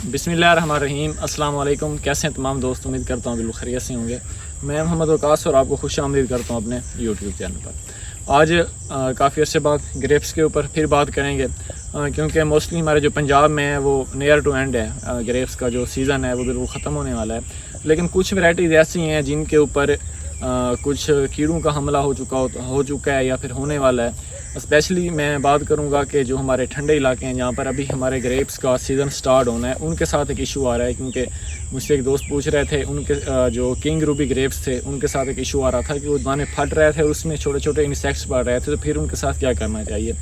बिस्मिल्लाहिर्रहमानिर्रहीम। अस्सलाम वालेकुम। कैसे हैं तमाम दोस्त? उम्मीद करता हूँ बिल्कुल खैरियत से होंगे। मैं मोहम्मद वकास और आपको खुश आमदीद करता हूँ अपने यूट्यूब चैनल पर। आज काफ़ी अर्से बाद ग्रेप्स के ऊपर फिर बात करेंगे, क्योंकि मोस्टली हमारे जो पंजाब में है वो नियर टू एंड है। ग्रेप्स का जो सीज़न है वो बिल्कुल ख़त्म होने वाला है, लेकिन कुछ वैराइटीज़ ऐसी हैं जिनके ऊपर कुछ कीड़ों का हमला हो चुका है या फिर होने वाला है। स्पेशली मैं बात करूंगा कि जो हमारे ठंडे इलाके हैं जहाँ पर अभी हमारे ग्रेप्स का सीज़न स्टार्ट होना है, उनके साथ एक इशू आ रहा है। क्योंकि मुझसे एक दोस्त पूछ रहे थे, उनके जो किंग रूबी ग्रेप्स थे उनके साथ एक इशू आ रहा था कि वो दाने फट रहे थे, उसमें छोटे छोटे इंसेक्ट्स बढ़ रहे थे, तो फिर उनके साथ क्या करना चाहिए।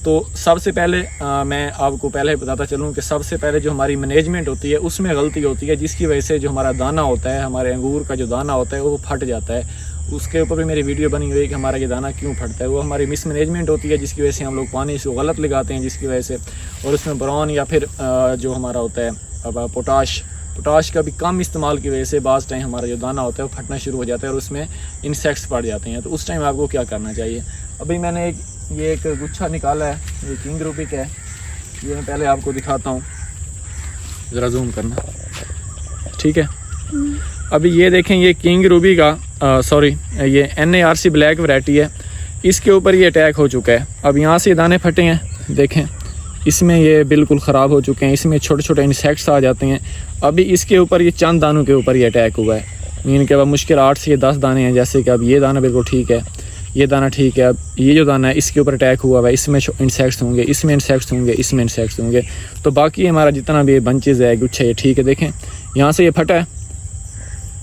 तो सबसे पहले मैं आपको पहले बताता चलूँ कि सबसे पहले जो हमारी मैनेजमेंट होती है उसमें गलती होती है, जिसकी वजह से जो हमारा दाना होता है, हमारे अंगूर का जो दाना होता है वो फट जाता है। उसके ऊपर भी मेरी वीडियो बनी हुई है कि हमारा ये दाना क्यों फटता है। वो हमारी मिसमैनेजमेंट होती है, जिसकी वजह से हम लोग पानी इसको गलत लगाते हैं, जिसकी वजह से और उसमें बोरॉन या फिर जो हमारा होता है अब पोटाश का भी कम इस्तेमाल की वजह से बाज़ टाइम हमारा जो दाना होता है वो फटना शुरू हो जाता है और उसमें इंसेक्ट्स पड़ जाते हैं। तो उस टाइम आपको क्या करना चाहिए। अभी मैंने एक गुच्छा निकाला है, ये किंग रूबी का है। ये मैं पहले आपको दिखाता हूँ, ज़रा जूम करना, ठीक है। अभी ये देखें, ये किंग रूबी का ये NARC ब्लैक वैरायटी है। इसके ऊपर ये अटैक हो चुका है। अब यहाँ से दाने फटे हैं, देखें इसमें ये बिल्कुल ख़राब हो चुके हैं, इसमें छोटे छोटे इंसेक्ट्स आ जाते हैं। अभी इसके ऊपर ये चंद दानों के ऊपर ये अटैक हुआ है। मीन के बाद मुश्किल 8 से 10 दाने हैं। जैसे कि अब ये दाना बिल्कुल ठीक है, ये दाना ठीक है। अब ये जो दाना है इसके ऊपर अटैक हुआ है, इसमें इंसेक्ट्स होंगे, इसमें इंसेक्ट्स होंगे, इसमें इंसेक्ट्स होंगे। तो बाकी हमारा जितना भी बंचेज़ है, गुच्छा, ये ठीक है। देखें यहाँ से ये फटा है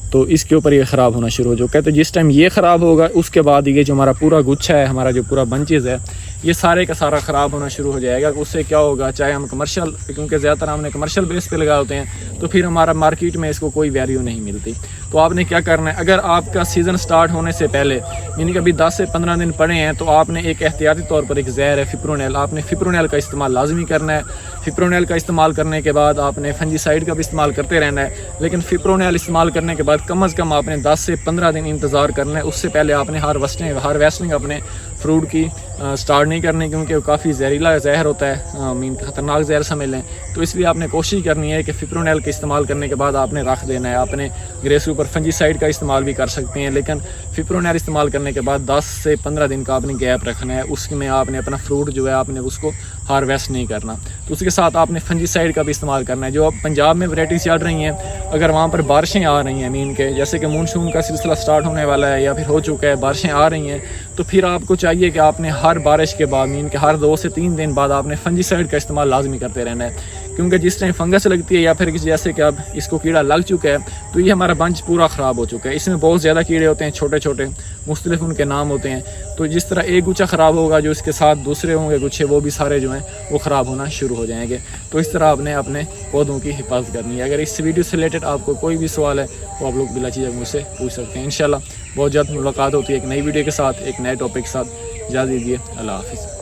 तो इसके ऊपर ये ख़राब होना शुरू हो चुका है। तो जिस टाइम ये ख़राब होगा उसके बाद ये जो हमारा पूरा गुच्छा है, हमारा जो पूरा बंचेज़ है, ये सारे का सारा ख़राब होना शुरू हो जाएगा। उससे क्या होगा, चाहे हम कमर्शियल, क्योंकि ज़्यादातर हमने कमर्शियल बेस पे लगाए होते हैं, तो फिर हमारा मार्केट में इसको कोई वैल्यू नहीं मिलती। तो आपने क्या करना है, अगर आपका सीज़न स्टार्ट होने से पहले यानी कि अभी 10 से 15 दिन पड़े हैं, तो आपने एक एहतियाती तौर पर एक जहर है फिप्रोनेल, आपने फिप्रोनेल का इस्तेमाल लाजमी करना है। फिप्रोनेल का इस्तेमाल करने के बाद आपने फंजीसाइड का भी इस्तेमाल करते रहना है, लेकिन फिप्रोनेल इस्तेमाल करने के बाद कम अज़ कम आपने 10 से 15 दिन इंतज़ार करना है। उससे पहले आपने हार्वेस्टिंग अपने फ्रूट की स्टार्ट नहीं करनी, क्योंकि वो काफ़ी जहरीला जहर होता है, मीन ख़तरनाक जहर समझ लें। तो इसलिए आपने कोशिश करनी है कि फिप्रोनेल का इस्तेमाल करने के बाद आपने रख देना है। आपने ग्रेप्स के ऊपर फंजीसाइड का इस्तेमाल भी कर सकते हैं, लेकिन फिप्रोनेल इस्तेमाल करने के बाद 10 से 15 दिन का आपने गैप रखना है। उसमें आपने अपना फ्रूट जो है आपने उसको हार्वेस्ट नहीं करना। तो उसके साथ आपने फंजीसाइड का भी इस्तेमाल करना है। जो अब पंजाब में वैराइटीज़ चल रही हैं, अगर वहाँ पर बारिशें आ रही हैं, मीन के जैसे कि मानसून का सिलसिला स्टार्ट होने वाला है या फिर हो चुका है, बारिशें आ रही हैं, तो फिर आपको चाहिए कि आपने हर बारिश के बाद, मीन के हर 2 से 3 दिन बाद आपने फंजीसाइड का इस्तेमाल लाजमी करते रहना है। क्योंकि जिस टाइम फंगस लगती है या फिर जैसे कि अब इसको कीड़ा लग चुका है, तो ये हमारा बंच पूरा ख़राब हो चुका है। इसमें बहुत ज़्यादा कीड़े होते हैं, छोटे छोटे, मुख्तलिफ उनके नाम होते हैं। तो जिस तरह एक गुच्छा ख़राब होगा, जो इसके साथ दूसरे होंगे गुच्छे, वो भी सारे जो हैं वो ख़राब होना शुरू हो जाएंगे। तो इस तरह आपने अपने पौधों की हिफाजत करनी है। अगर इस वीडियो से रिलेटेड आपको कोई भी सवाल है तो आप लोग बिला झिझक मुझसे पूछ सकते हैं। इंशाल्लाह बहुत जल्द मुलाकात होती है एक नई वीडियो के साथ, एक नए टॉपिक के साथ। इजाज़त दीजिए, अल्लाह हाफ़िज़।